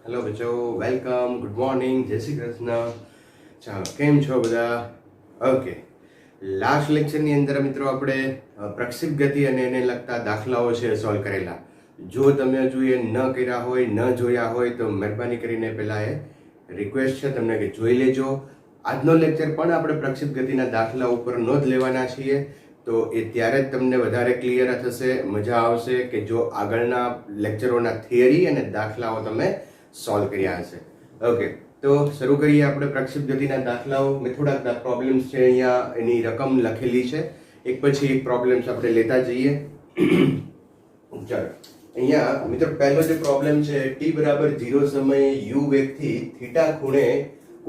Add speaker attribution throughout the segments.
Speaker 1: Hello બચ્ચો, welcome, good morning, જય શ્રી કૃષ્ણ. ચાલો, કેમ છો બધા? ઓકે, લાસ્ટ લેક્ચરની અંદર મિત્રો આપણે પ્રક્ષિપ્ત ગતિ અને એને લગતા દાખલાઓ છે સોલ્વ કરેલા. જો તમે હજુ એ ન કર્યા હોય, ન જોયા હોય તો મહેરબાની કરીને પહેલાં એ રિક્વેસ્ટ છે તમને કે જોઈ લેજો. આજનો લેક્ચર પણ આપણે પ્રક્ષિપ્ત ગતિના દાખલા ઉપર નોંધ લેવાના છીએ, તો એ ત્યારે જ તમને વધારે ક્લિયર થશે, મજા આવશે કે જો આગળના લેક્ચરોના થિયરી અને દાખલાઓ તમે સોલ્વ કર્યા હશે. ઓકે, તો શરૂ કરીએ આપણે પ્રક્ષિપ્ત ગતિના દાખલાઓ. મેં થોડાક પ્રોબ્લેમ્સ છે અહીંયા, એની રકમ લખેલી છે, એક પછી એક પ્રોબ્લેમ્સ આપણે લેતા જઈએ. ચાલો, અહીંયા મિત્રો પહેલો જે પ્રોબ્લેમ છે, t બરાબર 0 સમયે u વેગથી થીટા ખૂણે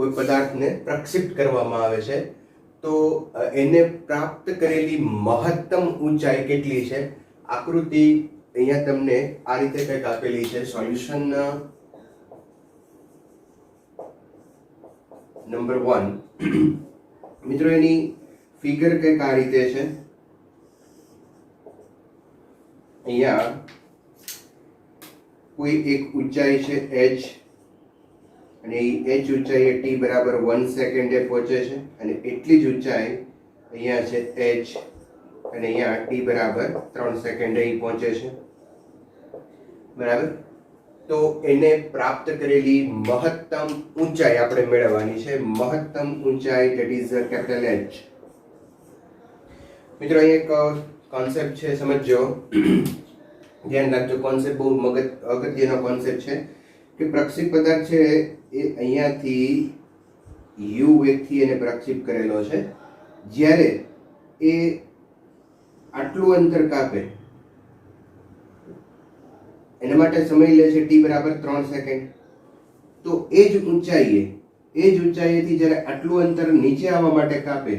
Speaker 1: કોઈ પદાર્થને પ્રક્ષિપ્ત કરવામાં આવે છે, તો એને પ્રાપ્ત કરેલી મહત્તમ ઊંચાઈ કેટલી છે? આકૃતિ અહીંયા તમને આ રીતે કંઈક આપેલી છે. સોલ્યુશન નંબર 1 મિત્રો, એની ફિગર કંઈક આ રીતે છે. અહીંયા કોઈ એક ઊંચાઈ છે h, અને એ h ઊંચાઈ t બરાબર 1 સેકન્ડે પહોંચે છે, અને એટલી જ ઊંચાઈ અહીંયા છે h, અને અહીંયા t બરાબર 3 સેકન્ડે પહોંચે છે. બરાબર, તો એને પ્રાપ્ત કરેલી મહત્તમ ઊંચાઈ આપણે મેળવવાની છે. મહત્તમ ઊંચાઈ ધેટ ઇઝ કેપિટલ H. મિત્રો અહીંયા એક કોન્સેપ્ટ છે, સમજજો, ધ્યાન રાખજો. કોન્સેપ્ટ બહુ અગત્યનો કોન્સેપ્ટ છે કે પ્રક્ષિપ્ત પદાર્થ છે એ અહીંયાથી u વેગથી એને પ્રક્ષિપ્ત કરેલો છે. જ્યારે એ આટલું અંતર કાપે એના માટે સમય લે છે t બરાબર 3 સેકન્ડ. તો એ જ ઊંચાઈએથી જ્યારે આટલું અંતર નીચે આવવા માટે કાપે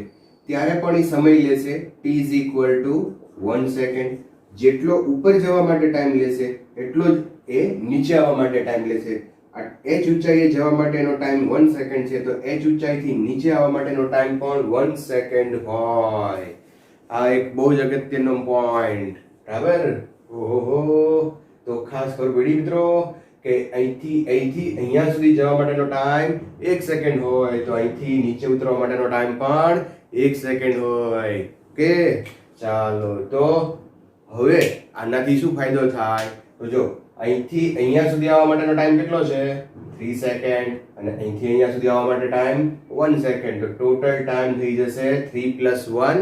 Speaker 1: ત્યારે પણ એ સમય લેશે t is equal two 1 second. જેટલો ઉપર જવા માટે ટાઈમ લેશે એટલો જ એ નીચે આવવા માટે ટાઈમ લેશે. h ઊંચાઈએ જવા માટેનો ટાઈમ 1 સેકન્ડ છે, તો h ઊંચાઈથી નીચે આવવા માટેનો ટાઈમ પણ 1 સેકન્ડ હોય. આ એક બહુ જ અગત્યનો પોઈન્ટ. બરાબર? ઓહો, તો ખાસ ખબર પડી મિત્રો કે અહીંથી અહીંયા સુધી જવા માટેનો ટાઈમ 1 સેકન્ડ હોય, તો અહીંથી નીચે ઉતરવા માટેનો ટાઈમ પણ 1 સેકન્ડ હોય. ઓકે, ચાલો, તો હવે આનાથી શું ફાયદો થાય? તો જો અહીંથી અહીંયા સુધી આવવા માટેનો ટાઈમ કેટલો છે? 3 સેકન્ડ, અને અહીંથી અહીંયા સુધી આવવા માટે ટાઈમ 1 સેકન્ડ. તો ટોટલ ટાઈમ થઈ જશે 3 + 1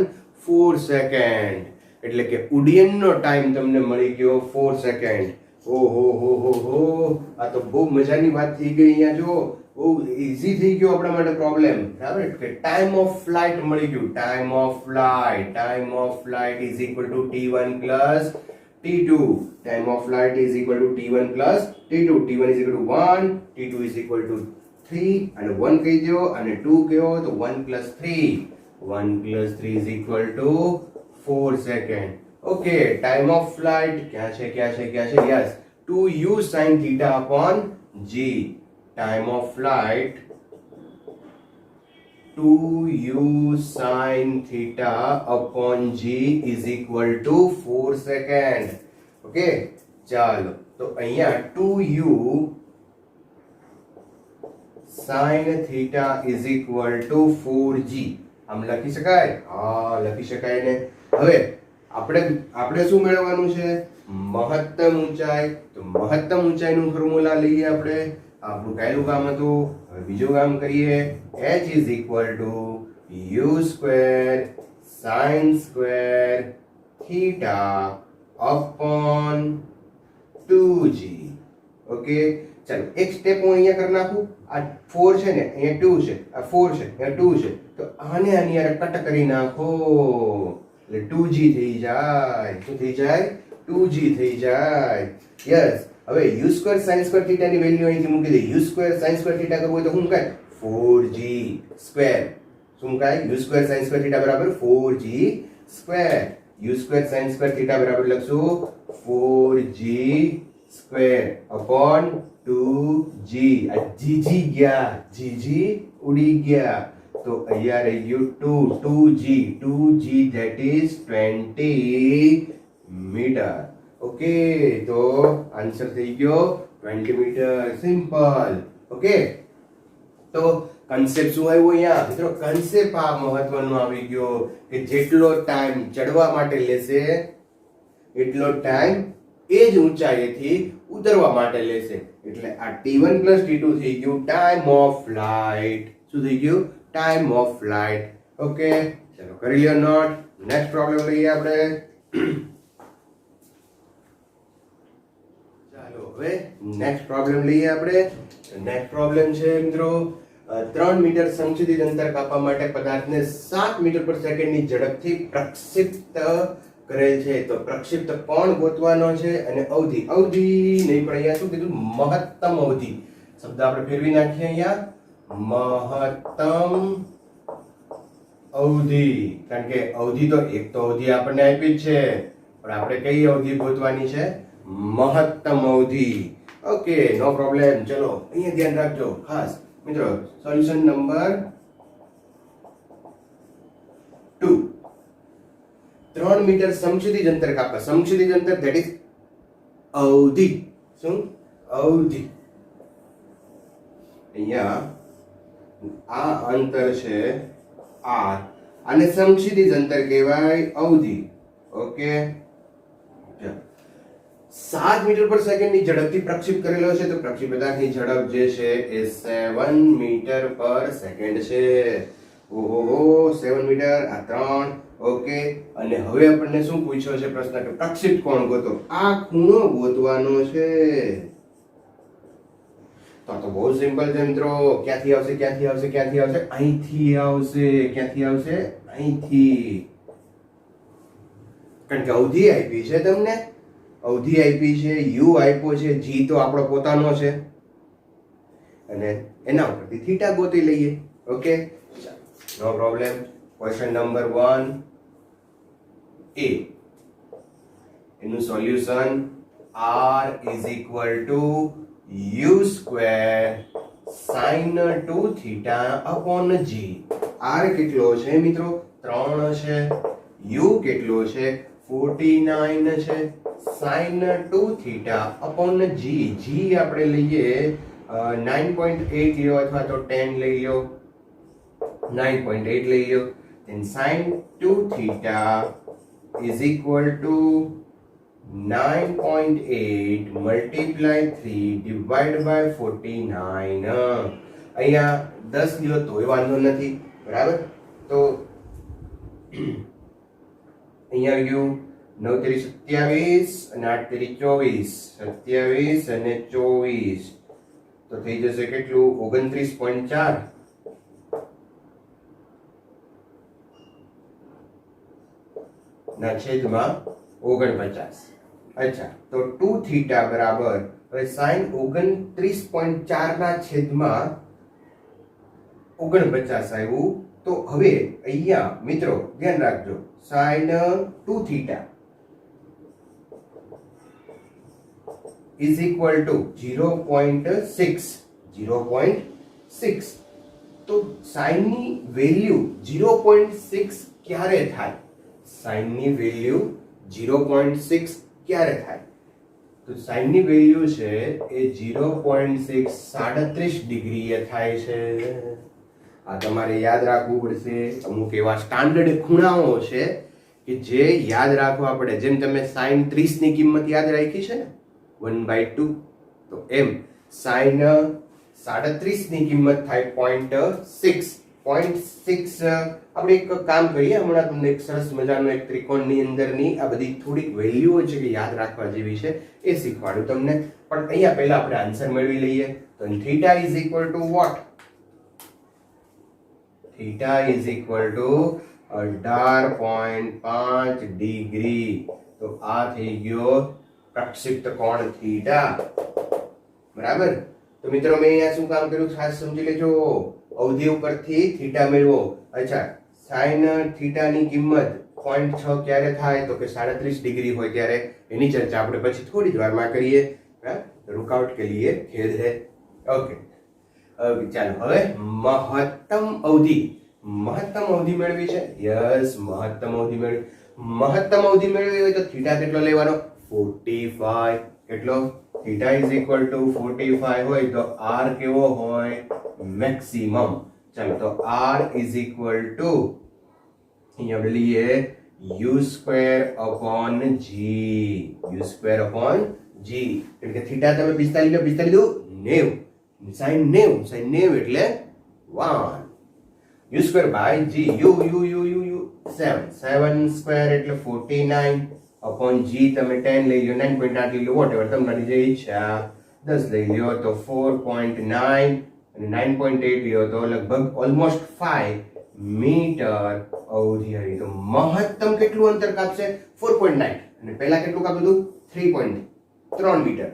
Speaker 1: 4 સેકન્ડ. એટલે કે ઉડ્ડયનનો ટાઈમ તમને મળી ગયો 4 સેકન્ડ. ઓહો હો હો હો, આ તો બહુ મજાની વાત થઈ ગઈ. અહીંયા જો બહુ ઈઝી થઈ ગયો આપણા માટે પ્રોબ્લેમ. બરાબર, કે ટાઈમ ઓફ ફ્લાઇટ મળી ગયું. Time of flight is equal two t1 plus t2. Time of flight is equal two t1 plus t2. t1 is equal two 1, t2 is equal two 3, અને 1 કહી દો અને 2 કહો તો 1 + 3. 1 + 3 is equal two 4 second. Okay, time of flight ક્યાં છે? Yes, 2u sin theta upon g. Time of flight 2u sin theta upon g is equal to 4 second. Okay, ચાલો, તો અહીંયા 2u sin theta is equal to 4g. આમ લખી શકાય? હા, લખી શકાય ને. હવે આપણે શું મેળવવાનું છે? મહત્તમ ઊંચાઈ. તો મહત્તમ ઊંચાઈનું ફોર્મ્યુલા લઈએ આપણે. આપણું કયું કામ હતું? હવે બીજું કામ કરીએ. h is equal two u square sine square theta upon 2g. Okay, ચાલો, એક સ્ટેપ હું અહીંયા કરી નાખું. આ 4 છે ને, અહીંયા 2 છે, આ 4 છે, અહીંયા 2 છે, તો આને આની યાર કટ કરી નાખો એટલે 2g થઈ જાય. શું થઈ જાય? 2g થઈ જાય. યસ, હવે u² sin² θ ની વેલ્યુ અહીંથી મૂકી દે. u² sin² θ કરવું હોય તો શું મુકાય? 4g². શું મુકાય? u² sin² θ બરાબર 4g². u² sin² θ બરાબર લખશું 4g² upon 2g. આ g ગયા, g ઉડી ગયા, તો અહીંયા રહી ગયું 2g that is 20 metre. Okay, તો આન્સર થઈ ગયો 20 મીટર. સિમ્પલ. ઓકે, તો કન્સેપ્ટ શું આવ્યો અહીંયા મિત્રો? કન્સેપ્ટ આ મહત્વનો આવી ગયો કે જેટલો ટાઈમ ચડવા માટે લેશે એટલો ટાઈમ એ જ ઊંચાઈથી ઉતરવા માટે લેશે. એટલે આ T1 T2 થઈ ગયું ટાઈમ ઓફ ફ્લાઇટ. શું થઈ ગયું? Time of flight. ઓકે, ચલો કરી લ્યો નોટ. નેક્સ્ટ પ્રોબ્લેમ લઈએ આપણે. ચાલો હવે નેક્સ્ટ પ્રોબ્લેમ લઈએ આપણે. નેક્સ્ટ પ્રોબ્લેમ છે મિત્રો 3 મીટર સંચિત અંતર કાપવા માટે પદાર્થને 7 મીટર પર સેકન્ડની ઝડપથી પ્રક્ષિપ્ત કરેલ છે. તો પ્રક્ષિપ્ત કોણ ગોતવાનો છે અને અવધિ. અવધિ નહીં પણ અહીંયા શું કીધું? મહત્તમ અવધિ. શબ્દ આપણે ફેરવી નાખીએ અહીંયા મહત્તમ અવધિ. કારણ કે અવધિ તો એક તો અવધિ આપણને આપી જ છે, પણ આપણે કઈ અવધિ ગોતવાની છે? મહત્તમ અવધિ. Okay, no problem. ચલો અહીંયા ધ્યાન રાખજો ખાસ મિત્રો. Solution number 2. 3 મીટર સમક્ષિતિજ અંતર કાપવા. સમક્ષિતિજ અંતર ધેટ ઇઝ અવધિ. શું? અવધિ. અહીંયા આ અંતર છે r, આને સમક્ષિતિજ અંતર કહેવાય, અવધિ. ઓકે, 7 મીટર પર સેકન્ડની ઝડપથી પ્રક્ષેપ કરેલો છે. તો પ્રક્ષેપ પદાર્થની ઝડપ જે છે એ 7 મીટર પર સેકન્ડ છે. ઓહો, 7 મીટર, આ 3. ઓકે, અને હવે આપણને શું પૂછ્યો છે પ્રશ્ન કે પ્રક્ષેપ કોણ ગોતો? આ ખૂણો ગોતવાનો છે. તો બહુ સિમ્પલ છે મિત્રો. ક્યાંથી આવશે? ક્યાંથી આવશે? ક્યાંથી આવશે? અહીંથી આવશે. ક્યાંથી આવશે? અહીંથી. કારણ કે અવધિ આપી છે તમને, અવધિ આપી છે, u આપ્યો છે, g તો આપણો પોતાનો છે, અને એના ઉપરથી થીટા ગોતી લઈએ. Okay, no problem. Question number 1 a. એનું solution r is equal to u square sin 2 theta upon g. r કેટલો છે મિત્રો? 3 છે. u કેટલો છે? 49 છે. sin 2 theta upon g. g આપણે લઈએ 9.8 લ્યો અથવા તો 10 લઈ લ્યો. 9.8 લઈ લ્યો. then sin 2 theta is equal to 9.8 multiply 3 divided by 49. અહીંયા 10 લ્યો તોય વાંધો નથી, બરાબર? તો અહીંયા ગયું 9 તેરી 27 અને 8 તેરી 24. 27 અને 24 તો થઈ જશે કેટલું? 29.4 ના છેદમાં 49. અચ્છા, તો 2 થીટા બરાબર હવે sin 29.4 ના છેદમાં 49 આવ્યું. તો હવે અહીંયા મિત્રો ધ્યાન રાખજો, sin 2 theta is equal to 0.6. 0.6. તો sin ની વેલ્યુ 0.6 ક્યારે થાય? sin ની વેલ્યુ 0.6 ક્યારે થાય? તો sin ની વેલ્યુ છે એ 0.6 37 ડિગ્રીએ થાય છે. આ તમારે યાદ રાખવું પડશે. અમુક એવા સ્ટાન્ડર્ડ ખૂણાઓ છે કે જે યાદ રાખવા પડે. જેમ તમે sin 30 ની કિંમત યાદ રાખી છે ને 1/2, તો એમ sin 37 ની કિંમત થાય 0.6. 0.6 આપણે એક કામ કરીએ, હમણાં તમને એક સરસ મજાનો એક ત્રિકોણની અંદરની આ બધી થોડીક વેલ્યુઓ છે કે યાદ રાખવા જેવી છે એ શીખવાડું તમને. પણ અહીંયા પહેલા આપણે આન્સર મેળવી લઈએ. તો theta is equal to what? Theta is equal to 18.5 degree. તો આ થઈ ગયો પ્રક્ષિપ્ત કોણ થીટા, બરાબર? તો મિત્રો મેં અહીંયા શું કામ કર્યું ખાસ સમજી લેજો. અવધિ ઉપરથી થીટા મેળવો. અચ્છા, sin થીટા ની કિંમત 0.6 ક્યારે થાય? તો કે 37 ડિગ્રી હોય ત્યારે. એની ચર્ચા આપણે પછી થોડી જ વારમાં કરીએ. रुकावट के लिए खेद है. ओके, ચાલો હવે મહત્તમ અવધિ મેળવી છે. યસ, મહત્તમ અવધિ મેળવી હોય તો થીટા કેટલો લેવાનો? 45. કેટલો? થીટા ઇઝ ઇક્વલ ટુ 45 હોય તો r કેવો હોય? મેક્સિમમ. ચાલો તો r ઇઝ ઇક્વલ ટુ અહીંયા આપણે લઈએ u square upon g. u square upon g એટલે કે થીટા તમે 45 લો, 45 દો 90, sin 90, sin 90 એટલે 1 u square by g u 7 square એટલે 49 અપોન g તમે 10 લઈ લો, 9.8 લઈ લો, વોટેવર તમારી જે ઈચ્છા, 10 લઈ લ્યો તો 4.9 અને 9.8 લ્યો તો લગભગ ઓલમોસ્ટ 5 મીટર અવધિ. તો મહત્તમ કેટલું અંતર કાપશે? 4.9 અને પહેલા કેટલું કાપ્યું હતું? 3.3 મીટર.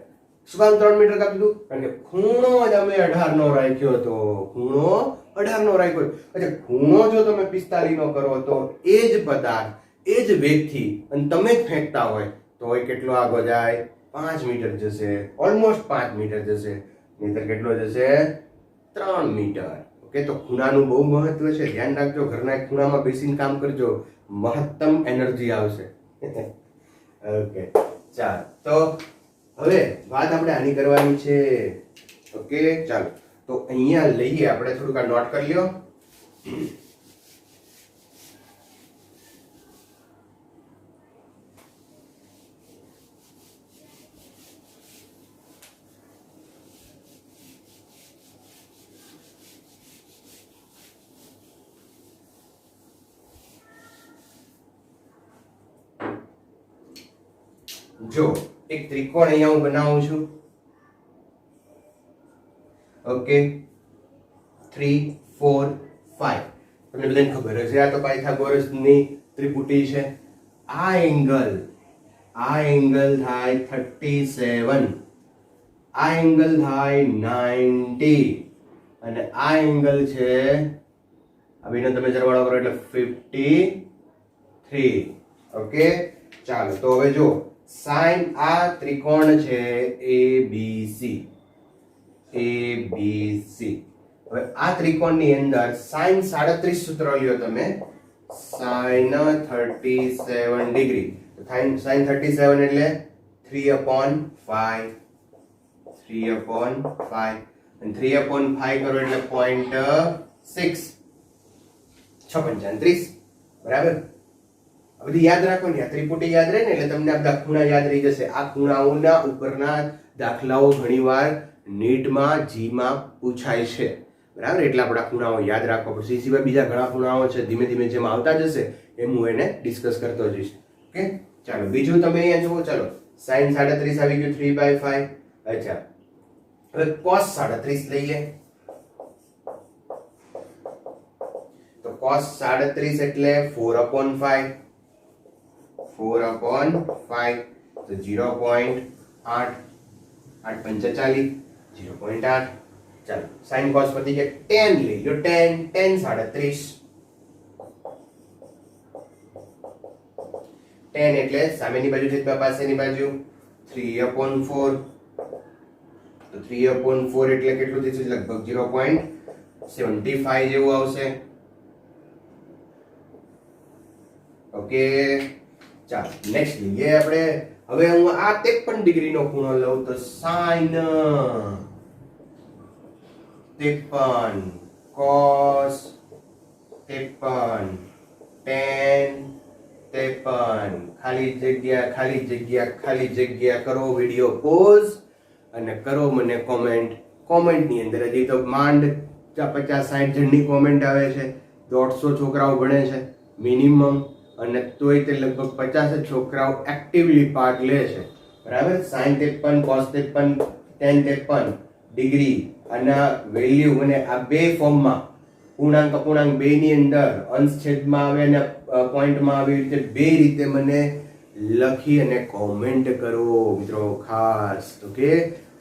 Speaker 1: શું કામ 3 મીટર કાપ્યું હતું? કારણ કે ખૂણો જ અમે 18 નો રાખ્યો હતો. ખૂણો 18 નો રાખ્યો. એટલે ખૂણો જો તમે 45 નો કરો તો એ જ પદાર્થ એ જ વેગથી અને તમે જ ફેંકતા હોય તો એ કેટલો આગળ જાય? 5 મીટર જશે, ઓલમોસ્ટ 5 મીટર જશે. નહીતર કેટલો જશે? 3 મીટર. ઓકે, તો ખૂણાનું બહુ મહત્વ છે, ધ્યાન રાખજો. ઘરના એક ખૂણામાં બેસીને કામ કરજો, મહત્તમ એનર્જી આવશે. ઓકે, ચાલો તો હવે વાત આપણે આની કરવાની છે. ઓકે, ચાલો તો અહીંયા લઈએ આપણે, થોડુંક આ નોટ કરી લ્યો. જો એક ત્રિકોણ અહીંયા હું બનાવું છું. ઓકે, 3 4 5 તમને બધાને ખબર હશે આ તો પાયથાગોરસની ત્રિપુટી છે. આ એંગલ થાય 37, આ એંગલ થાય 90 અને આ એંગલ છે આ બેનો તમે સરવાળો કરો એટલે 53. ઓકે, ચાલો તો હવે જો sin આ ત્રિકોણ છે ABC. હવે આ ત્રિકોણની અંદર sin 37 સૂત્ર લ્યો તમે, sin 37 ડિગ્રી. sin 37 એટલે 3/5 અને 3/5 કરો એટલે 0.6 6.35 બરાબર. આ બધી યાદ રાખવાની, આ ત્રિપુટી યાદ રહે ને એટલે તમને આ બધા ખૂણા યાદ રહી જશે. આ ખૂણાઓના ઉપરના દાખલાઓ ઘણીવાર નીટમાં જીમાં પૂછાય છે બરાબર, એટલે આપણા ખૂણાઓ યાદ રાખવા પડશે. એ સિવાય બીજા ઘણા ખૂણાઓ છે, ધીમે ધીમે જેમ આવતા જશે એમ હું એને ડિસ્કસ કરતો જઈશ. ઓકે, ચાલો બીજું તમે અહીંયા જુઓ. ચાલો sin 37 આવી ગયું 3/5. અચ્છા, હવે cos 37 લઈએ તો cos 37 એટલે 4/5 તો 0.8 8 45 0.8. ચાલો sin cos પતિ કે tan લઈ લો, tan 37 tan એટલે સામેની બાજુ છેદમાં પાસેની બાજુ 3/4 તો 3/4 એટલે કેટલું થશે? લગભગ 0.75 જેવું આવશે. ઓકે, ચાલો નેક્સ્ટ લઈએ આપણે. હવે હું આ 53 ડિગ્રીનો ખૂણો લઉં તો sin 53 cos 53 tan 53 ખાલી જગ્યા કરો, વિડિયો પોઝ અને કરો મને કોમેન્ટની અંદર. હજી તો માંડ 50-60 જણની કોમેન્ટ આવે છે, 150 છોકરાઓ ભણે છે મિનિમમ, અને તોય તે લગભગ 50 છોકરાઓ એક્ટિવલી પાર્ટ લે છે બરાબર. sin 53 cos 53 tan 53 ડિગ્રી અને વેલ્યુ મને આ બે ફોર્મમાં પૂર્ણાંક અપૂર્ણાંક બે ની અંદર અંશ છેદમાં આવે અને પોઈન્ટમાં આવે, રીતે બે રીતે મને લખી અને કોમેન્ટ કરો મિત્રો ખાસ. ઓકે,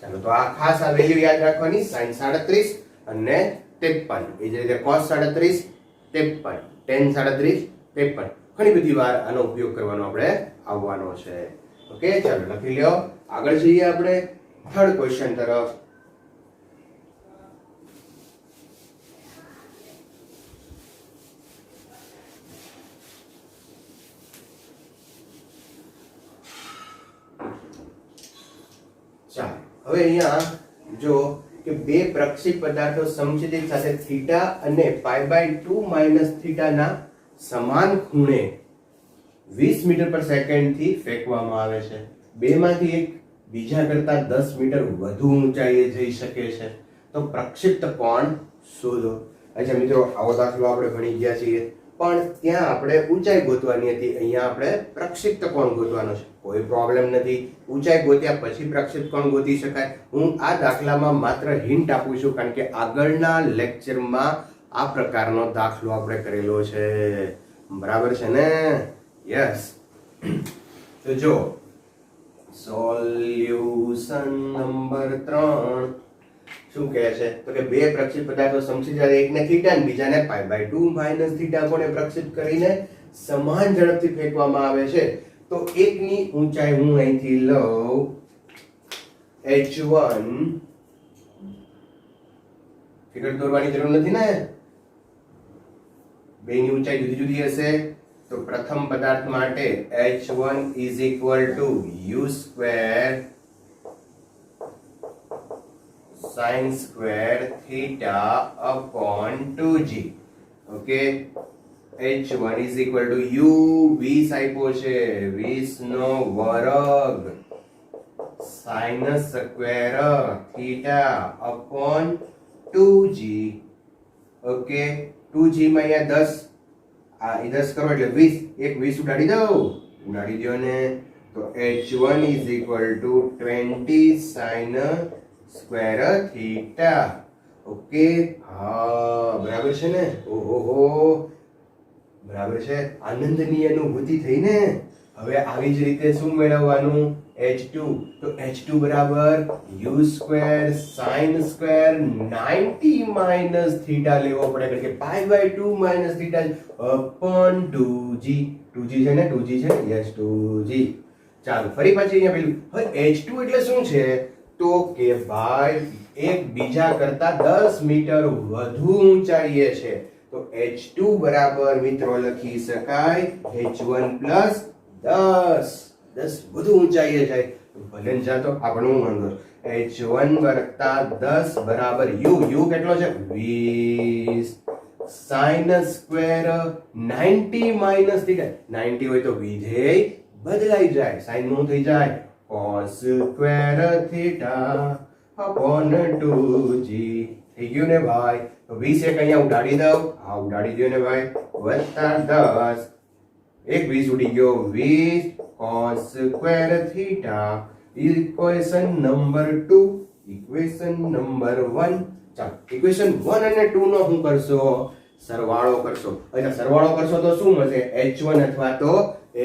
Speaker 1: ચાલો તો આ ખાસ આ વેલ્યુ યાદ રાખવાની, sin 37 અને 53. એ જ રીતે cos 37 53 tan 37 53. ઘણી બધી વાર આનો ઉપયોગ કરવાનો આપણે આવવાનો છે. ઓકે, ચાલો લખી લ્યો. આગળ જઈએ આપણે થર્ડ ક્વેશ્ચન તરફ. ચાલો હવે અહીંયા જો કે બે પ્રક્ષેપ પદાર્થો સમછેદિત સાથે થીટા અને π/2 માઇનસ થીટાના સમાન ખૂણે 20 મીટર પર સેકન્ડ થી ફેંકવામાં આવે છે. બેમાંથી એક બીજા કરતા 10 મીટર વધુ ઊંચાઈએ જઈ શકે છે. તો પ્રક્ષિપ્ત કોણ શોધો. અચ્છા મિત્રો, આવો દાખલો આપણે ભણી ગયા છીએ, પણ ત્યાં આપણે ઊંચાઈ ગોતવાની હતી. અહીંયા આપણે પ્રક્ષિપ્ત કોણ ગોતવાનો છે. કોઈ પ્રોબ્લેમ નથી, ઊંચાઈ ગોત્યા પછી પ્રક્ષિપ્ત કોણ ગોતી શકાય. હું આ દાખલામાં માત્ર હિન્ટ આપું છું, કારણ કે આગળના લેક્ચરમાં આ પ્રકારનો દાખલો આપણે કરેલો છે. બરાબર છે ને? યસ. તો જો સોલ્યુશન નંબર 3 શું કહે છે? તો કે બે પ્રક્ષેપ પદાર્થો સમછેદ, એકને થીટા અને બીજાને π/2 માઇનસ થીટા કોણે પ્રક્ષેપ કરીને સમાન ઝડપથી ફેંકવામાં આવે છે. તો એકની ઊંચાઈ હું અહીંથી લઉં h1. ફિગર દોરવાની જરૂર નથી ને? બેની ઊંચાઈ જુદી જુદી હશે. તો પ્રથમ પદાર્થ માટે h1 = u square sin square theta upon 2g. Okay, h1 = u 20 આપ્યો છે, 20 નો વર્ગ sin square theta upon 2g. Okay, 2g માં અહીંયા 10, આ 10 કરો એટલે 20, એક 20 ઉડાડી દો ને. તો h1 = 20 sin square theta. Okay, હા બરાબર છે ને? ઓહો, બરાબર છે. આનંદની અનુભૂતિ થઈ ને? હવે આવી જ રીતે શું મેળવવાનું? h2. તો h2 બરાબર u square sin square 90 minus theta લેવો પડે, કારણ કે π/2 minus theta upon 2g. 2g છે ને? 2g છે? Yes, 2g. ચાલો ફરી પાછી અહીંયા પેલું. હવે h2 એટલે શું છે? તો કે ભાઈ એક બીજા કરતા 10 મીટર વધુ ઊંચાઈએ છે. તો h2 બરાબર મિત્રો લખી શકાય h1 પ્લસ 10 વધુ ઊંચાઈએ જાય. ભલે જાતો આપણો વાંધો. h1 વત્તા 10 બરાબર u કેટલો છે? 20 sin સ્ક્વેર 90 માઇનસ થીટા. 90 હોય તો વિધેય બદલાઈ જાય, સાઈન નું થઈ જાય cos square theta upon 2g. થઈ ગયું ને ભાઈ? તો 20 એક અહીંયા ઉડાડી દઉં. હા ઉડાડી દો ને ભાઈ. વત્તા 10, એક 20 ઉડી ગયો, 20 cos square theta. Equation number 2, equation number 1. ચાલો ઇક્વેશન 1 અને 2 નો શું કરશો? સરવાળો કરશો. એટલે સરવાળો કરશો તો શું મળશે? h1 અથવા તો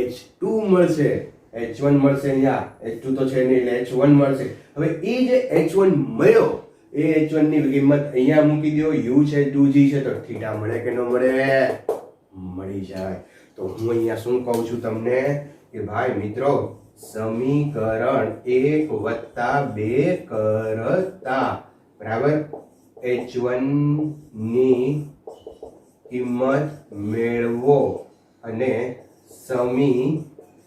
Speaker 1: h2 મળશે. h1 મળશે અહીંયા, h2 તો છે નહીં એટલે h1 મળશે. હવે એ જે h1 મળ્યો એ h1 ની કિંમત અહીંયા મૂકી દો. u છે, 2g છે, તો થીટા મળે કે ન મળે? મળી જાય. તો હું અહીંયા શું કહું છું તમને કે ભાઈ મિત્રો, સમીકરણ 1 વત્તા 2 કરતા બરાબર h1 ની કિંમત મેળવો અને સમી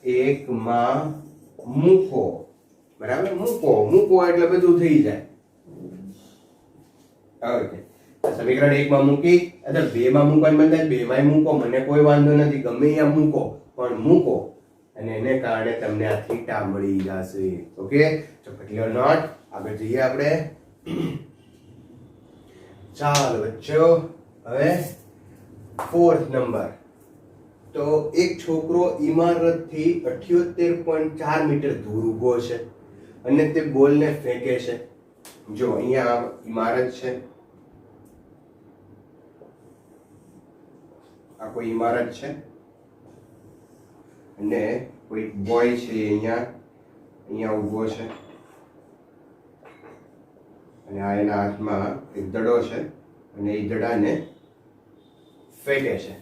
Speaker 1: 1 માં મૂકો. બરાબર, મૂકો એટલે બધું થઈ જાય. ઓકે, સમીકરણ 1 માં મૂકી અથવા 2 માં મૂકવાનું બંધાય, 2 માં મૂકો, મને કોઈ વાંધો નથી, ગમે ત્યાં મૂકો, પણ મૂકો અને એને કારણે તમને આ થીટા મળી જશે. ઓકે, તો ક્લિયર નોટ? આગળ જઈએ આપણે. ચાલો બચ્ચો, હવે 4th નંબર. તો એક છોકરો ઇમારતથી 78.4 મીટર દૂર ઊભો છે અને તે બોલને ફેંકે છે. જો અહીંયા ઇમારત છે, આ કોઈ ઇમારત છે અને કોઈ બોય છે અહીંયા ઊભો છે અને આ એના હાથમાં એક દડો છે અને એ દડાને ફેંકે છે,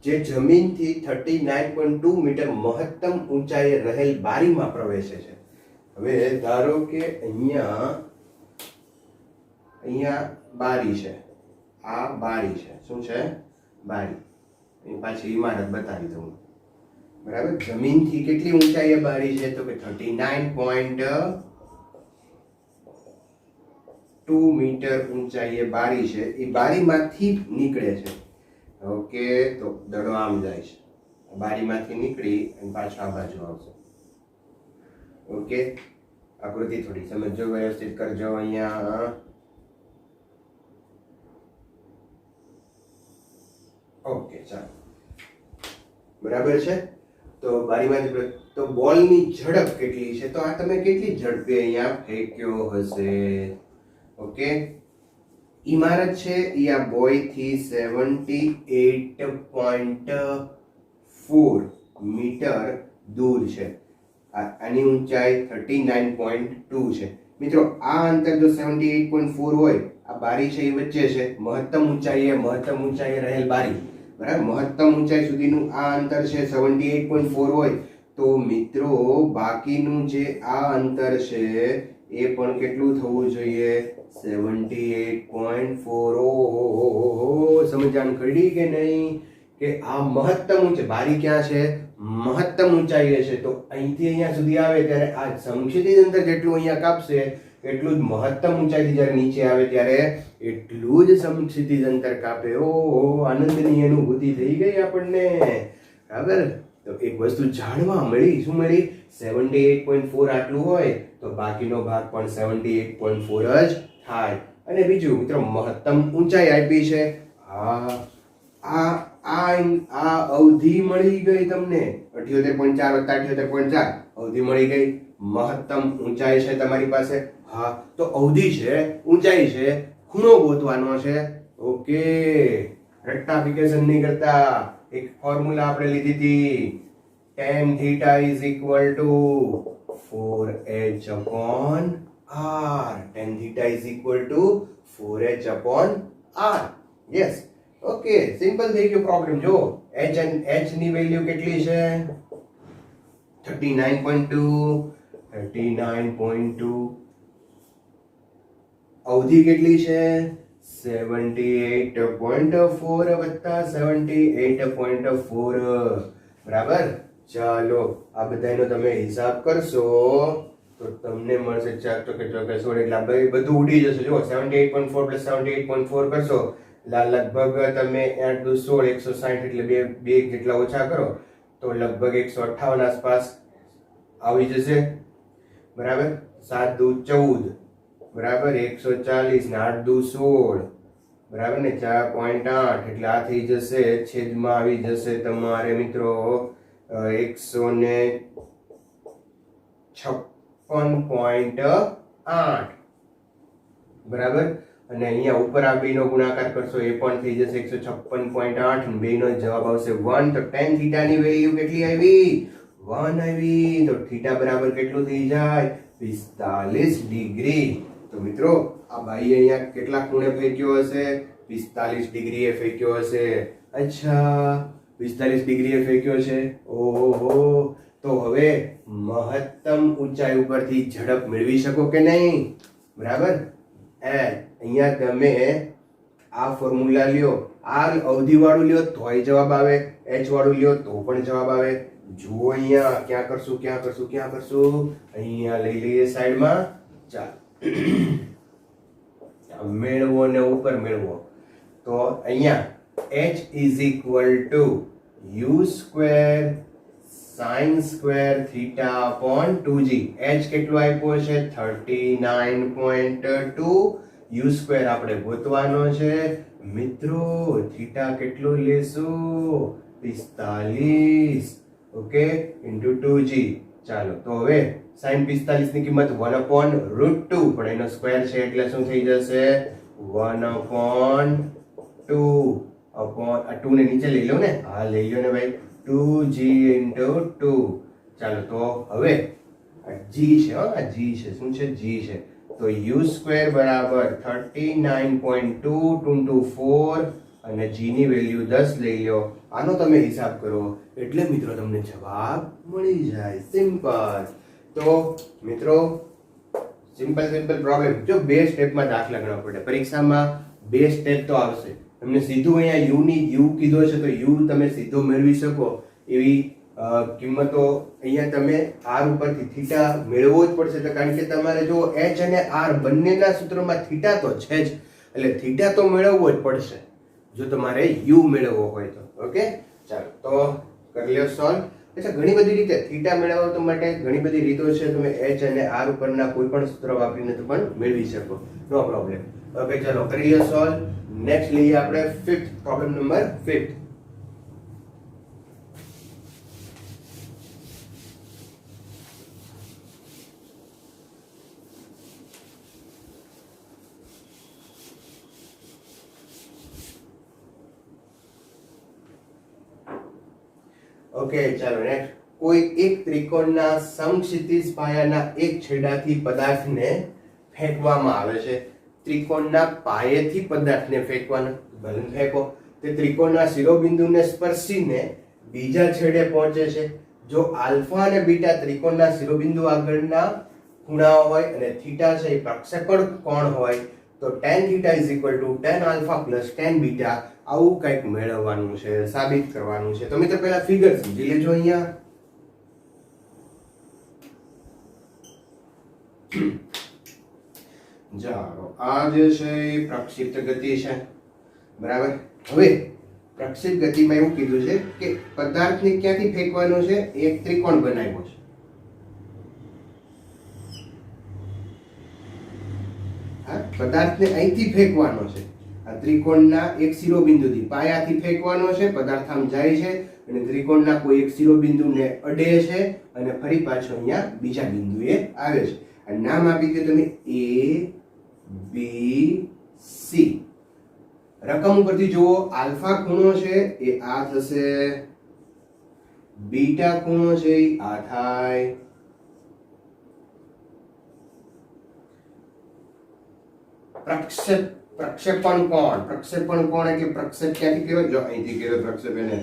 Speaker 1: જે જમીનથી 39.2 મીટર મહત્તમ ઊંચાઈએ રહેલ બારીમાં પ્રવેશે છે. હવે ધારો કે અહીંયા બારી છે, આ બારી છે. શું છે? બારી. એની પાછી ઇમારત બતાવી દઉં. બરાબર, જમીનથી કેટલી ઊંચાઈએ બારી છે? તો કે 39. 2 મીટર ઊંચાઈએ બારી છે, એ બારીમાંથી નીકળે છે. ઓકે, તો દડો આમ જાય છે, બારીમાંથી નીકળી અને પાછો આ બાજુ આવશે. ઓકે, આકૃતિ થોડી સમજો, વ્યવસ્થિત કરજો. અહીંયા ઓકે, ચાલો, બરાબર છે. તો બારીમાંથી તો બોલની ઝડપ કેટલી છે, તો આ તમે કેટલી ઝડપે અહીંયા ફેંક્યો હશે. ઓકે, ઇમારત છે એ આ બોય થી 78.4 મીટર દૂર છે. આની ઊંચાઈ 39.2 છે. મિત્રો, આ અંતર જો 78.4 હોય, આ બારી છે એ વચ્ચે છે, મહત્તમ ઊંચાઈએ રહેલ બારી, બરાબર, મહત્તમ ઊંચાઈ સુધીનું આ અંતર છે 78.4 હોય, તો મિત્રો બાકીનું જે આ અંતર છે એ પણ કેટલું થવું જોઈએ? 78.4. સમજાણ ખડી કે નહીં? કે આ મહત્તમ ઊંચાઈ, બારી ક્યાં છે? મહત્તમ ઊંચાઈએ છે. તો અહીંથી અહીંયા સુધી આવે ત્યારે આ સમક્ષિતિજ અંતર જેટલું અહીંયા કાપશે એટલું જ મહત્તમ ઊંચાઈથી જ્યારે નીચે આવે ત્યારે એટલું જ સમક્ષિતિજ અંતર કાપે. ઓહો, આનંદની અનુભૂતિ થઈ ગઈ આપણને, બરાબર. તો એક વસ્તુ જાણવા મળી. શું મળી? 78.4 આટલું હોય તો બાકીનો ભાગ પણ 78.4 જ થાય. અને બીજું મિત્રો, મહત્તમ ઊંચાઈ આપી છે. આ અવધિ મળી ગઈ તમને, 78.4 + 78.4 અવધિ મળી ગઈ. મહત્તમ ઊંચાઈ છે તમારી પાસે. હા, તો અવધિ છે, ઊંચાઈ છે, ખૂણો ગોતવાનો છે. ઓકે, રેક્ટાફિકેશન નહીં કરતા. એક ફોર્મ્યુલા આપણે લીધી હતી, tan θ = 4h/r. tan θ = 4h/r. Yes. Okay, simple થઈ ગયો પ્રોબ્લેમ. જો h ની વેલ્યુ કેટલી છે? 39.2. અવધિ કેટલી છે? 78.4 વત્તા 78.4, બરાબર. ચાલો, આ બધાનો તમે હિસાબ કરશો તો તમને મળશે ચોક્કસ એટલે બધું ઉડી જશે. જો 78.4 + 78.4 કરશો લગભગ તમે 8 × 16 160 એટલે બે જેટલા ઓછા કરો તો લગભગ 158 આસપાસ આવી જશે, બરાબર. 7 × 2 = 14, બરાબર. 140 ને 8 × 16, બરાબર ને 4.8 એટલે આ થઈ જશે, છેદમાં આવી જશે તમારે મિત્રો 156.8, બરાબર. અને અહીંયા ઉપર આ બેનો ગુણાકાર કરશો એ પણ થઈ જશે 156.8 અને બેનો જવાબ આવશે 1. તો tan θ ની વેલ્યુ કેટલી આવી? 1 આવી. તો θ બરાબર કેટલું થઈ જાય? 45 ડિગ્રી. તો મિત્રો, આ ભાઈ અહીંયા કેટલા ખૂણે ફેંક્યો હશે? 45 ડિગ્રીએ ફેંક્યો હશે. અચ્છા, 45 ડિગ્રીએ ફેંક્યો છે. ઓહો, તો હવે મહત્તમ ઊંચાઈ ઉપરથી ઝડપ મેળવી શકો કે નહીં? બરાબર. અહીંયા તમે આ ફોર્મ્યુલા લ્યો, આ અવધિ વાળું લ્યો તોય જવાબ આવે, h વાળું લ્યો તો પણ જવાબ આવે. જુઓ અહીંયા ક્યાં કરશું? અહીંયા લઈ લઈએ સાઈડમાં. ચાલો, મેળવો ને ઉપર મેળવો. તો અહીંયા h = u² sin² θ/2g. h કેટલો આપ્યો છે? 39.2. u² આપણે ગોતવાનો છે મિત્રો. θ કેટલો લેશું? 45. Okay, * 2g. ચાલો, તો હવે sin 45 ની કિંમત 1/√2, પણ એનો સ્ક્વેર છે એટલે શું થઈ જશે? 1/2. આ 2 ને નીચે લઈ લો ને. હા, લઈ લો ને ભાઈ. 2g × 2. ચાલો, તો હવે g છે. આ g છે. શું છે? g છે. તો u² બરાબર 39.2 × 4 અને g ની વેલ્યુ 10 લઈ લો. આનો તમે હિસાબ કરો એટલે મિત્રો તમને જવાબ મળી જાય. સિમ્પલ. તો મિત્રો, સિમ્પલ પ્રોબ્લેમ. જો બે સ્ટેપમાં દાખલા ગણવા પડે પરીક્ષામાં. બે સ્ટેપ તો આવશે. તમને સીધું અહીંયા u કીધો છે તો u તમે સીધો મેળવી શકો એવી કિંમતો અહીંયા તમે r ઉપરથી થીટા મેળવવો જ પડશે, તો કારણ કે તમારે જો h અને r બંનેના સૂત્રમાં થીટા તો છે જ, એટલે થીટા તો મેળવવો જ પડશે જો તમારે u મેળવવો હોય તો. ઓકે, ચાલો તો કરી લ્યો સોલ્વ. અચ્છા, ઘણી બધી રીતે થીટા મેળવવા માટે ઘણી બધી રીતો છે, તમે h અને r ઉપરના કોઈ પણ સૂત્ર વાપરીને તો પણ મેળવી શકો, નો પ્રોબ્લેમ. ઓકે, ચાલો કરી લ્યો સોલ્વ. નેક્સ્ટ લઈએ આપણે ફિફ્થ પ્રોબ્લેમ નંબર 5. ઓકે, ચાલો નેક્સ્ટ. કોઈ એક ત્રિકોણના સમક્ષિતિજ પાયાના એક છેડાથી પદાર્થને ફેંકવામાં આવે છે. ત્રિકોણના પાયેથી પદાર્થને ફેંકવાનો, ભલે ફેંકો. તે ત્રિકોણના શિરોબિંદુને સ્પર્શીને બીજા છેડે પહોંચે છે. જો આલ્ફા અને બીટા ત્રિકોણના શિરોબિંદુ આગળના ખૂણાઓ હોય અને થીટા છે એ પ્રક્ષેપણ કોણ હોય, તો tan theta is equal to tan alpha plus tan beta, આવું કંઈક મેળવવાનું છે, સાબિત કરવાનું છે. તો મિત્રો પહેલા ફિગર સમજી લેજો. અહીંયા ચાલો, આ જે છે એ પ્રક્ષિપ્ત ગતિ છે, બરાબર. હવે પ્રક્ષિપ્ત ગતિમાં એવું કીધું છે કે પદાર્થને ક્યાંથી ફેંકવાનો છે, એક ત્રિકોણ બનાવ્યો છે. પદાર્થને અહીંથી ફેંકવાનો છે, આ ત્રિકોણના એક શિરોબિંદુથી પાયાથી ફેંકવાનો છે. પદાર્થ આમ જાય છે અને ત્રિકોણના કોઈ એક શિરોબિંદુને અડે છે અને ફરી પાછો અહીંયા બીજા બિંદુએ આવે છે. આ નામ આપી દો તમે A B C. રકમ ઉપરથી જુઓ, આલ્ફા ખૂણો છે એ આ થશે, બીટા ખૂણો છે એ આ થાય. પ્રક્ષેપણ કોણ, પ્રક્ષેપણ કોણ એટલે પ્રક્ષેપ ક્યાંથી કર્યો, જો અહીંથી કર્યો પ્રક્ષેપ એને.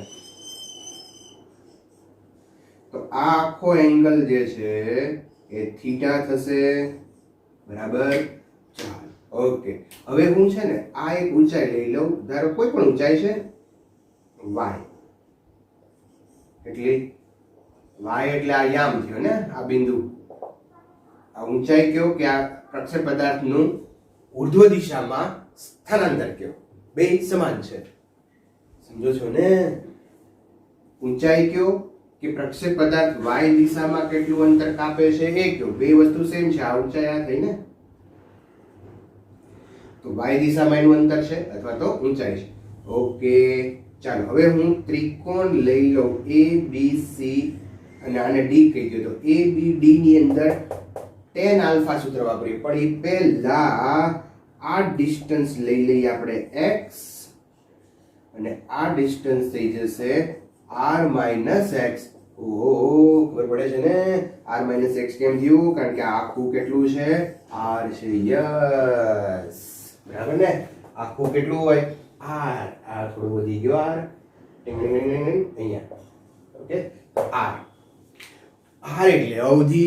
Speaker 1: તો આ આખો એંગલ જે છે એ થીટા થશે, બરાબર. ચાલો, ઓકે. હવે હું છે ને આ એક ઊંચાઈ લઈ લઉં, ધારો કોઈ પણ ઊંચાઈ છે y, એટલે y એટલે આ યામ થયો ને, આ બિંદુ. આ ઊંચાઈ કયો કે આ પ્રક્ષેપ પદાર્થનું ઉર્ધ્વ દિશામાં સ્થાનાંતર કયો, બે સમાન છે, સમજો છો ને. ઊંચાઈ કયો કે પ્રક્ષેપ પદાર્થ y દિશામાં કેટલું અંતર કાપે છે એ કયો, બે વસ્તુ સેમ છે. આ ઊંચાઈ આ થઈ ને, તો y દિશામાં એનું અંતર છે અથવા તો ઊંચાઈ છે. ઓકે, ચાલો હવે હું ત્રિકોણ લઈ લઉં A B C અને આને D કહી દો. તો A B D ની અંદર tan આલ્ફા સૂત્ર વાપરીએ, પણ એ પહેલા આ ડિસ્ટન્સ લઈ લઈએ આપણે x, અને આ ડિસ્ટન્સ થઈ જશે r minus x. ઓહો, ખબર પડે છે ને r minus x કેમ થયું, કારણ કે આખું કેટલું છે, r છે. યસ, બરાબર ને. આખું કેટલું હોય, r. આ થોડું વધી ગયો r અહીંયા. ઓકે, r એટલે અવધિ,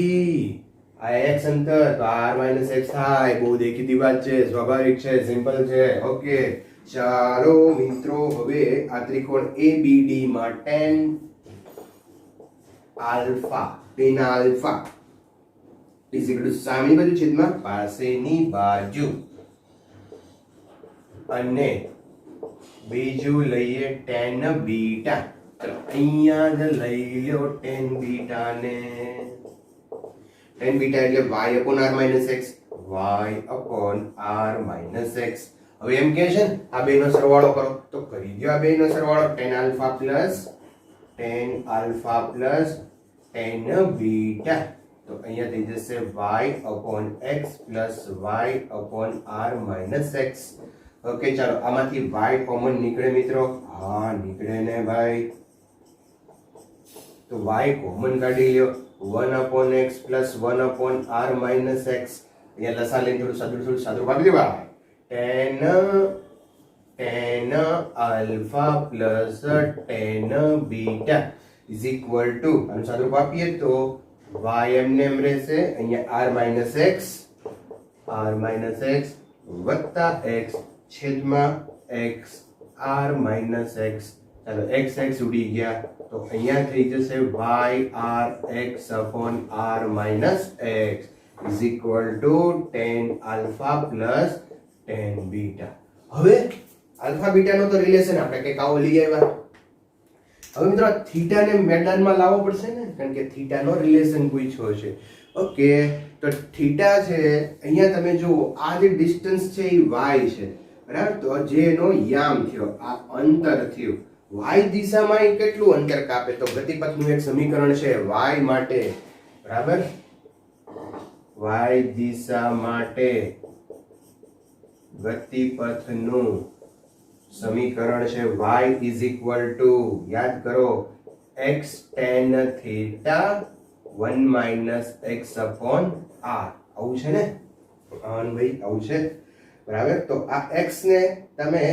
Speaker 1: આ x અંતર, તો r minus x થાય. બહુ દેખીતી વાત છે, સ્વાભાવિક છે, સિમ્પલ છે. ઓકે, ચાલો મિત્રો, હવે આ ત્રિકોણ ABD માં tan alpha is equal two સામેની બાજુ છેદમાં પાસેની બાજુ, અને બીજું લઈએ tan બીટા. ચલો અહીંયા જ લઈ લો tan બીટા ને. tan બીટા એટલે y upon r minus x, y upon r minus x. હવે એમ કહે છે ને આ બેનો સરવાળો કરો, તો કરી દો આ બેનો સરવાળો. tan alpha plus tan beta, તો અહીંયા થઈ જશે y upon x plus y upon r minus x. Okay, ચાલો આમાંથી y કોમન નીકળે મિત્રો, હા નીકળે ને ભાઈ. તો y કોમન કાઢી લ્યો, 1 upon x plus 1 upon r minus x. અહીંયા લસા લઈને થોડું સાદું ભાગી દેવા. tan alpha plus tan beta is equal to, આનું સાદું આપીએ તો y એમને એમ રહેશે, અહીંયા r minus x વત્તા x છેદમાં x r minus x. ચાલો x x ઉડી ગયા તો અહીંયા થઈ જશે y/x upon r minus x is equal to tan alpha plus tan beta. હવે આલ્ફા બીટા નો તો રિલેશન આપણે કઈક આવો લઈ આવ્યા. હવે મિત્રો થીટા ને મેદાનમાં લાવવો પડશે ને, કારણ કે થીટા નો રિલેશન પૂછ્યો છે. ઓકે, તો થીટા છે અહીંયા તમે જુઓ આ જે ડિસ્ટન્સ છે એ y છે, બરાબર. તો જે એનો યામ થયો, આ અંતર થયું, y દિશામાં એ કેટલું અંતર કાપે? તો ગતિપથનું એક સમીકરણ છે y માટે, બરાબર. y દિશા માટે ગતિપથનું સમીકરણ છે y is equal to, યાદ કરો, x tan theta 1 minus x upon r. આવું છે ને ભાઈ, આવું છે, બરાબર. તો આ x ને તમે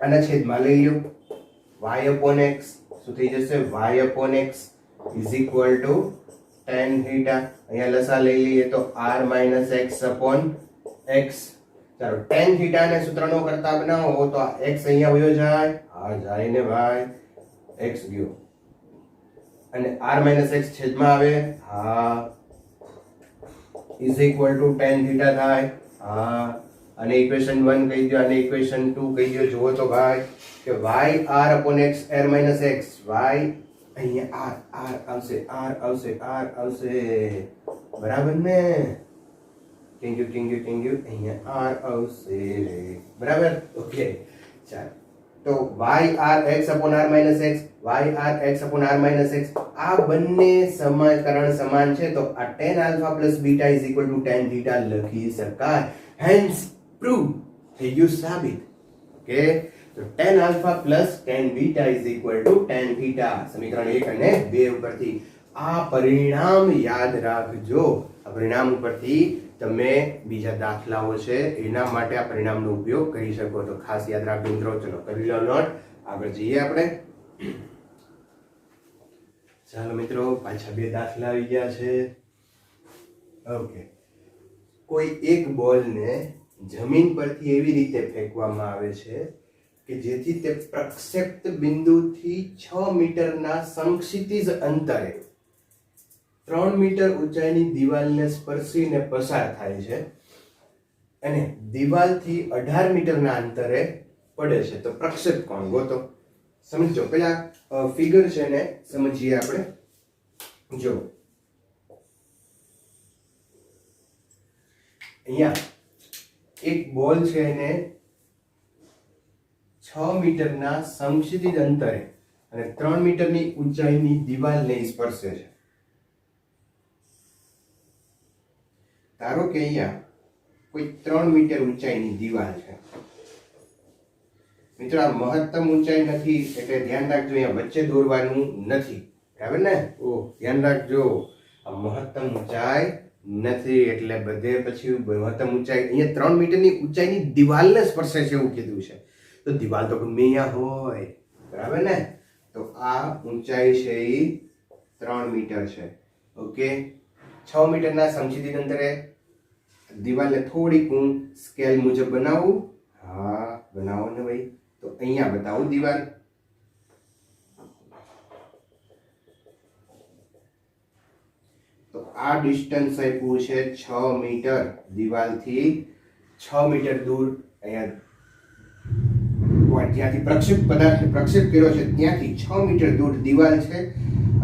Speaker 1: આના છેદમાં લઈ લો, y upon x શું થઈ જશે? y upon x is equal to tan theta. અહીંયા લસા લઈ લઈએ તો r minus x upon x. ચાલો tan theta ને સૂત્રનો કરતા બનાવો તો આ x અહીંયા વયો જાય, આ જાય ને ભાઈ, x ગયો, અને r minus x છેદમાં આવે, હા, is equal to tan theta થાય, હા. અને ઇક્વેશન 1 કહી દો, અને ઇક્વેશન 2 કહી દો. જુઓ તો ભાઈ કે y r upon x r minus x, y અહીંયા r આવશે, r આવશે, બરાબર ને? Thank you. અહીંયા r આવશે, બરાબર. ઓકે, ચાલો. તો y r x upon r minus x, y r x upon r minus x, આ બંને સમીકરણ સમાન છે, તો આ tan alpha plus beta is equal to tan theta લખી શકાય. Hence proved, થઈ ગયું સાબિત. ઓકે, તો tan alpha plus tan beta is equal to tan theta, સમીકરણ 1 અને 2 ઉપરથી. આ પરિણામ યાદ રાખજો. આ પરિણામ ઉપરથી તમે બીજા દાખલાઓ છે એના માટે આ પરિણામનો ઉપયોગ કરી શકો, તો ખાસ યાદ રાખજો મિત્રો. ચલો કરી લો નોટ, આગળ જઈએ આપણે. ચાલો મિત્રો, પાછા બે દાખલા આવી ગયા છે. ઓકે, કોઈ એક બોલને જમીન પરથી એવી રીતે ફેંકવામાં આવે છે કે જેથી તે પ્રક્ષેપ્ત બિંદુથી 6 મીટરના સમક્ષિતિજ અંતરે 3 મીટર ઊંચાઈની દિવાલને સ્પર્શીને પસાર થાય છે અને દિવાલથી 18 મીટરના અંતરે પડે છે. તો પ્રક્ષેપ કોણ ગોતો? સમજો, પેલા ફિગર છે ને સમજીએ આપણે. જો અહીંયા એક બોલ છે એને 6 મીટરના સમક્ષિતિજ અંતરે અને 3 મીટરની ઊંચાઈની દિવાલને સ્પર્શે છે. ધારો કે અહીંયા કોઈ 3 મીટર ઊંચાઈની દિવાલ છે. મિત્રો આ મહત્તમ ઊંચાઈ નથી એટલે ધ્યાન રાખજો, અહીંયા વચ્ચે દોરવાનું નથી, બરાબર ને? ધ્યાન રાખજો, આ મહત્તમ ઊંચાઈ નથી એટલે બધે પછી મહત્તમ ઊંચાઈ અહીંયા 3 મીટરની ઊંચાઈની દિવાલને સ્પર્શે છે એવું કીધું છે. તો દિવાલ તો ગમે અહીંયા હોય, બરાબર ને? તો આ ઊંચાઈ છે એ 3 મીટર છે. ઓકે, 6 મીટરના સમક્ષિતિજ અંતરે દિવાલને થોડીક હું સ્કેલ મુજબ બનાવું. હા, બનાવો ને ભાઈ. તો અહીંયા બતાવું દિવાલ. તો આ ડિસ્ટન્સ આપ્યું છે 6 મીટર, દિવાલથી 6 મીટર દૂર. અહીંયા જ્યાંથી પ્રક્ષેપ પદાર્થને પ્રક્ષેપ કર્યો છે ત્યાંથી 6 મીટર દૂર દિવાલ છે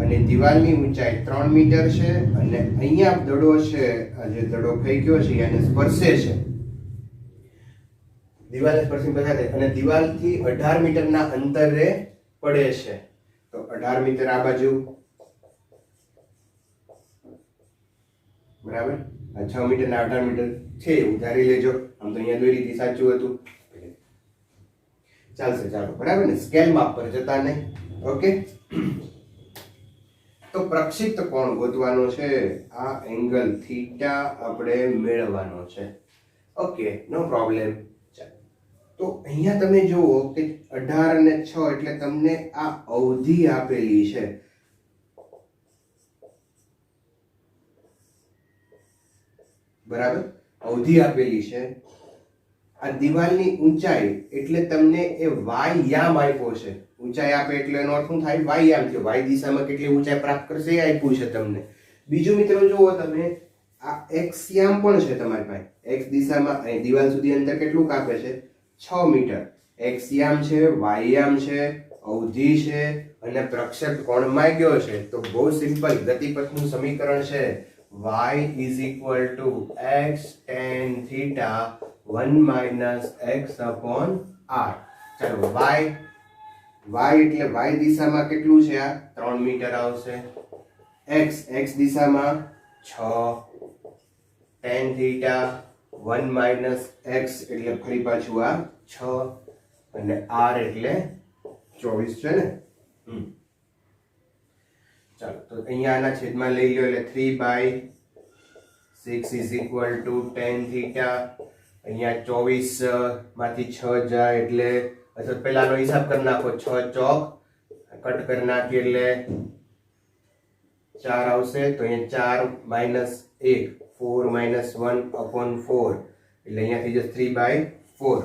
Speaker 1: અને દિવાલની ઊંચાઈ 3 મીટર છે અને અહીંયા દડો છે, જે દડો ફેંક્યો છે એને સ્પર્શે છે, દિવાલને સ્પર્શીને પસાર થાય અને દિવાલથી 18 મીટરના અંતરે પડે છે. તો 18 મીટર આ બાજુ, બરાબર. આ 6 મીટર ના 18 મીટર છે એવું ધારી લેજો. આમ તો અહીંયા દોરી હતી, સાચું હતું, ચાલશે. ચાલો, બરાબર ને? સ્કેલ માપ પર જતા નહીં. ઓકે, તો પ્રક્ષિપ્ત કોણ ગોતવાનો છે? આ એંગલ થીટા આપણે મેળવવાનો છે. Okay, no problem. તો અહીંયા તમે જુઓ કે 18 અને 6 એટલે તમને આ અવધિ આપેલી છે. બરાબર, અવધિ આપેલી છે. આ દિવાલની ઊંચાઈ એટલે તમને એ y યામ આપ્યો છે. ઊંચાઈ આપે એટલે એનો અર્થ શું થાય? y યામ છે. y દિશામાં કેટલી ઊંચાઈ પ્રાપ્ત કરશે એ આપ્યું છે તમને. બીજું મિત્રો જુઓ તમે, આ x યામ પણ છે તમારી પાસે. x દિશામાં અહીં દિવાલ સુધી અંતર કેટલું કાપે છે? 6 મીટર. x યામ છે, y યામ છે, અવધિ છે અને પ્રક્ષેપ કોણમાં ગયો છે. તો બહુ સિમ્પલ ગતિપથનું સમીકરણ છે y is equal to x tan theta 1 minus x upon r. ચાલો y એટલે y દિશામાં કેટલું છે? આ 3 મીટર આવશે. x દિશામાં 6 tan theta 1 minus x એટલે ફરી પાછું આ 6 અને r એટલે 24 છે ને. ચાલો તો અહીંયા આના છેદમાં લઈ લો એટલે 3/6 is equal to tan theta. અહીંયા 24 માંથી 6 જાય એટલે અથવા પહેલાનો હિસાબ કરી નાખો. 6 ચોક કટ કરી નાખીએ એટલે 4 આવશે. તો અહીંયા 4 minus 1 4 minus 1 upon 4 એટલે અહીંયાથી જશે 3/4.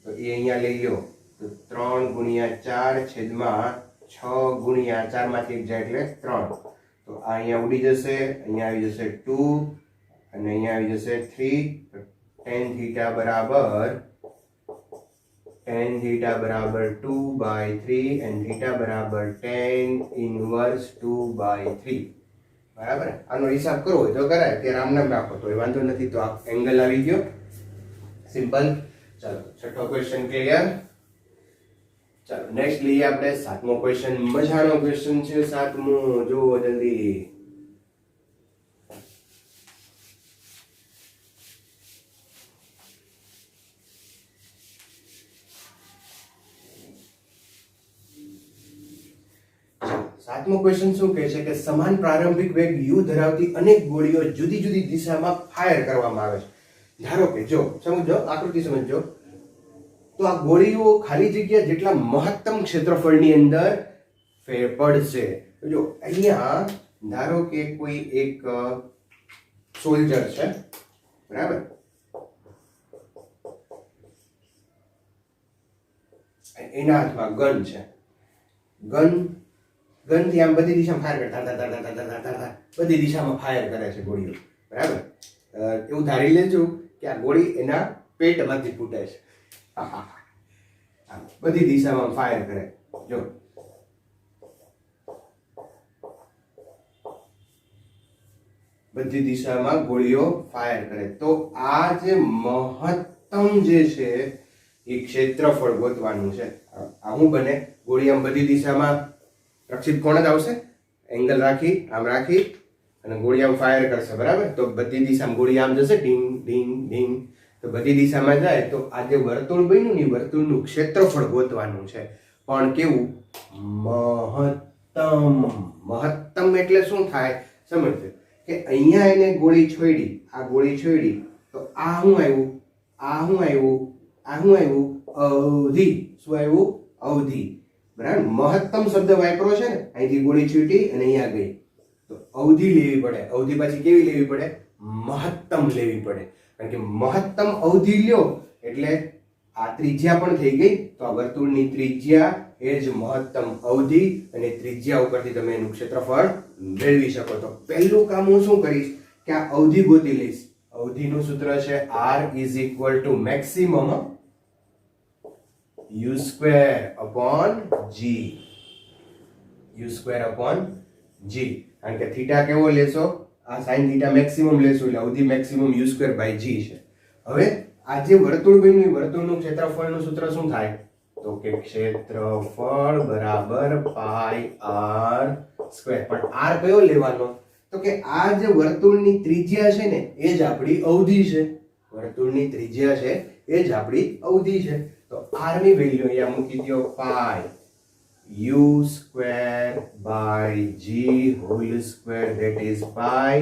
Speaker 1: તો એ અહીંયા લઈ લો તો 3 ગુણ્યા 4 છેદમાં 6 ગુણ્યા 4 માંથી 1 જાય એટલે 3. તો આ અહીંયા ઉડી જશે. અહીંયા આવી જશે 2 અને અહીંયા આવી જશે 3. tan theta બરાબર 2/3 and theta બરાબર tan inverse 2/3. બરાબર. આનો હિસાબ કરવો હોય તો કરાય, ત્યારે આમ નામ રાખો તો વાંધો નથી. તો આ એંગલ આવી ગયો. સિમ્પલ. ચાલો છઠ્ઠો ક્વેશ્ચન ક્લિયર. ચાલો નેક્સ્ટ લઈએ આપણે 7મો ક્વેશ્ચન. મજાનો ક્વેશ્ચન છે 7મો. જુઓ જલ્દી. સાતમો ક્વેશ્ચન શું કહે છે કે સમાન પ્રારંભિક વેગ u ધરાવતી અનેક ગોળીઓ જુદી જુદી દિશામાં ફાયર કરવામાં આવે છે. ધારો કે જો સમજો, આકૃતિ સમજો, તો આ ગોળીઓ ખાલી જગ્યા જેટલા મહત્તમ ક્ષેત્રફળની અંદર પડશે. જો અહીંયા ધારો કે કોઈ એક સોલ્જર છે, બરાબર, એના હાથમાં ગન છે. ગનથી આમ બધી દિશામાં ફાયર કરે, બધી દિશામાં ફાયર કરે છે ગોળીઓ, બરાબર. એવું ધારી લેજો કે આ ગોળી એના પેટમાંથી ફૂટે છે. બધી દિશામાં ફાયર કરે. જો બધી દિશામાં ગોળીઓ ફાયર કરે. તો આ જે મહત્તમ જે છે એ ક્ષેત્રફળ ગોતવાનું છે. આ શું બને? ગોળી આમ બધી દિશામાં પ્રક્ષેપ કોણ જ આવશે, એંગલ રાખી આમ રાખી અને ગોળી આમ ફાયર કરશે, બરાબર. તો બધી દિશામાં ગોળી આમ જશે, ઢીંગ ઢીંગ ઢીંગ. તો બધી દિશામાં જાય તો આ જે વર્તુળ બન્યું ને, વર્તુળનું ક્ષેત્રફળ ગોતવાનું છે. પણ કેવું? મહત્તમ એટલે શું થાય સમજજો કે અહીંયા એને ગોળી છોડી, આ ગોળી છોડી, તો આ શું આવ્યું? આ શું આવ્યું? આ શું આવ્યું? અવધિ. શું આવ્યું? અવધિ, બરાબર. મહત્તમ શબ્દ વાપરો છે ને, અહીંથી ગોળી છૂટી અને અહીંયા ગઈ, તો અવધિ લેવી પડે. અવધિ પછી કેવી લેવી પડે? મહત્તમ લેવી પડે. કારણ કે મહત્તમ અવધિ લ્યો એટલે આ ત્રિજ્યા પણ થઈ ગઈ. તો આ વર્તુળની ત્રિજ્યા એ જ મહત્તમ અવધિ, અને ત્રિજ્યા ઉપરથી તમે એનું ક્ષેત્રફળ મેળવી શકો. તો પહેલું કામ હું શું કરીશ કે આ અવધિ ગોતી લઈશ. અવધિનું સૂત્ર છે r is equal to maximum u square upon g. u square upon g. કારણ કે થીટા કેવો લેશો? આ sin થીટા મેક્સિમમ લેશો એટલે અવધિ maximum u square by g છે. હવે આ જે વર્તુળ બન્યું, વર્તુળનું ક્ષેત્રફળનું સૂત્ર શું થાય? તો કે ક્ષેત્રફળ બરાબર પાઈ r સ્ક્વેર. પણ r કયો લેવાનો? તો કે આ જે વર્તુળની ત્રિજ્યા છે ને એ જ આપણી અવધિ છે. વર્તુળની ત્રિજ્યા છે એ જ આપણી અવધિ છે. તો r ની વેલ્યુ અહીંયા મૂકી દો, પાઈ u square by g whole square, that is pi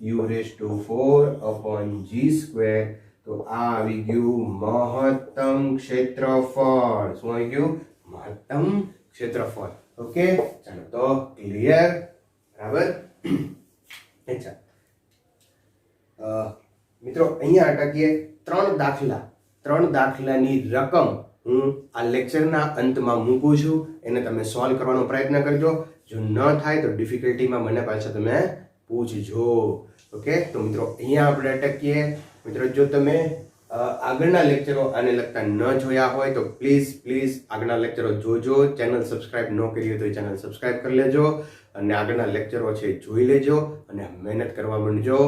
Speaker 1: u raised to 4 upon g square. તો આ આવી ગયું મહત્તમ ક્ષેત્રફળ. શું આવી ગયું? મહત્તમ ક્ષેત્રફળ. ઓકે, ચાલો તો ક્લિયર, બરાબર. અચ્છા મિત્રો, અહીંયા અટકીએ. 3 દાખલા 3 દાખલાની રકમ હું આ લેક્ચરના અંતમાં મૂકું છું. એને તમે સોલ્વ કરવાનો પ્રયત્ન કરજો. જો ન થાય તો ડિફિકલ્ટીમાં મને પાછા તમે પૂછજો. ઓકે, તો મિત્રો અહીંયા આપણે અટકીએ. મિત્રો જો તમે આગળના લેક્ચરો આને લગતા ન જોયા હોય તો પ્લીઝ આગળના લેક્ચરો જોજો. ચેનલ સબસ્ક્રાઇબ ન કરી હોય તો ચેનલ સબસ્ક્રાઇબ કરી લેજો અને આગળના લેક્ચરો છે જોઈ લેજો અને મહેનત કરવા માંડજો.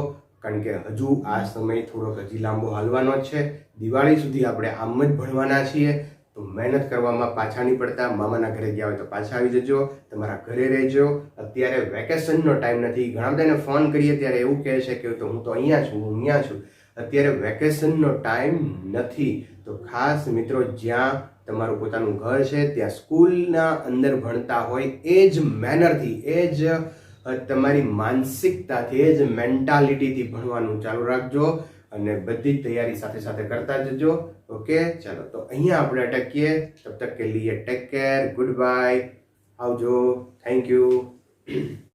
Speaker 1: કારણ કે હજુ આ સમય થોડોક હજી લાંબો હાલવાનો જ છે. દિવાળી સુધી આપણે આમ જ ભણવાના છીએ. તો મહેનત કરવામાં પાછા નહીં પડતા. મામાના ઘરે ગયા હોય તો પાછા આવી જજો, તમારા ઘરે રહેજો. અત્યારે વેકેશનનો ટાઈમ નથી. ઘણા બધાને ફોન કરીએ ત્યારે એવું કહે છે કે તો હું તો અહીંયા છું. અત્યારે વેકેશનનો ટાઈમ નથી. તો ખાસ મિત્રો, જ્યાં તમારું પોતાનું ઘર છે ત્યાં સ્કૂલના અંદર ભણતા હોય એ જ મેનરથી, એ જ તમારી માનસિકતાથી, એ જ મેન્ટાલિટીથી ભણવાનું ચાલુ રાખજો અને બધી જ તૈયારી સાથે સાથે કરતા જજો. ઓકે, ચાલો તો અહીંયા આપણે અટકીએ. તબ તક કે લીએ ટેક કેર, ગુડ બાય, આવજો, થેન્ક યુ.